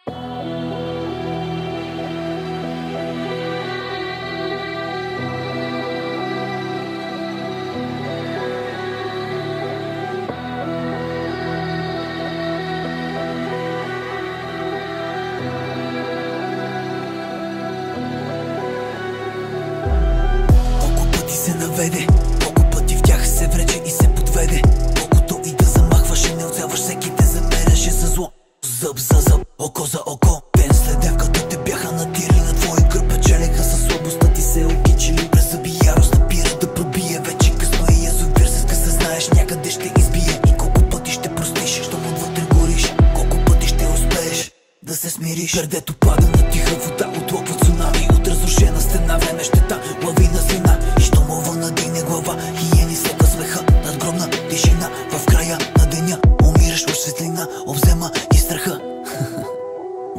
Се наведе, колко пъти в тях се врече и се подведе. Колкото и да замахваш и не оцелваш, всеки те замеряше за зло. Зъб за зъб, око за око. Ден след ден, като те бяха натирали на твоя гръб, печелеха със слабостта ти се окичили. През зъби ярост напира да пробие. Вече късно е язовир, с къса знаеш някъде ще избие. И колко пъти ще простиш, щом отвътре гориш. Колко пъти ще успееш да се смириш. Гърдето пада на тиха вода, отлоква цунами. От разрушена стена време щета, лавина злина. И щом ова надигне глава, хиени слепа смеха. Надгробна тишина, в края на деня умираш в светлина, обзема и страха.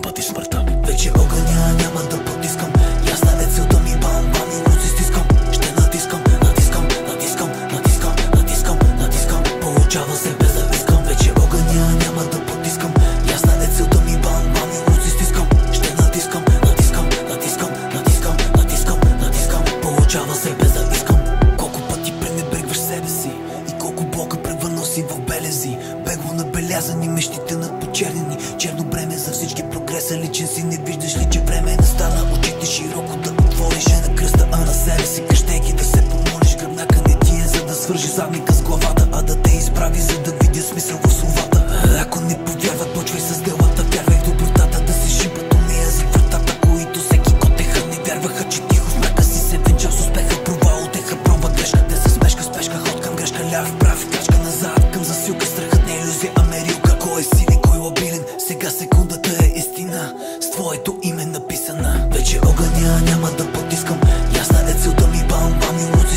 Пъти смъртта, вече огъня няма да потискам. Ясна е целта ми, бам бам и луци стискам. Ще натискам, натискам, натискам, натискам, натискам, натискам. Получава се без да искам. Вече огъня няма да потискам. Ясна е целта ми, бам бам и луци стискам. Ще натискам, натискам, натискам, натискам, натискам, натискам. Получава се без да искам. Колко пъти пренебрегваш себе си и колко Бога превърнал си в белези. Бегло набелязани, мечтите надпочернени. Черно бреме за всички прогреса, личен си. Не виждаш ли, че време настана? Очите широко да отвориш на кръста, а на себе си къщейки да се помолиш. Гръбнака не ти е за да свържи задника с главата, а да те изправи, за да видя смисъл в словата. Ако не повярват, почвай с делата. Вярвай в добротата, да си шипат уния език вратата, които всеки котеха. Не вярваха, че тихо в мрака си се венчал с успеха. Провал, отеха, проба, грешка. Те с смешка, спешка, ход към грешка. Ляв, прав, крачка назад към засилка. Страхът не е иллюзия, а мерилка. Кой е силен, кой лабилен? Сега секундата е истина, с твоето име написана. Вече огъня няма да потискам. Ясна е целта ми, бам бам и луци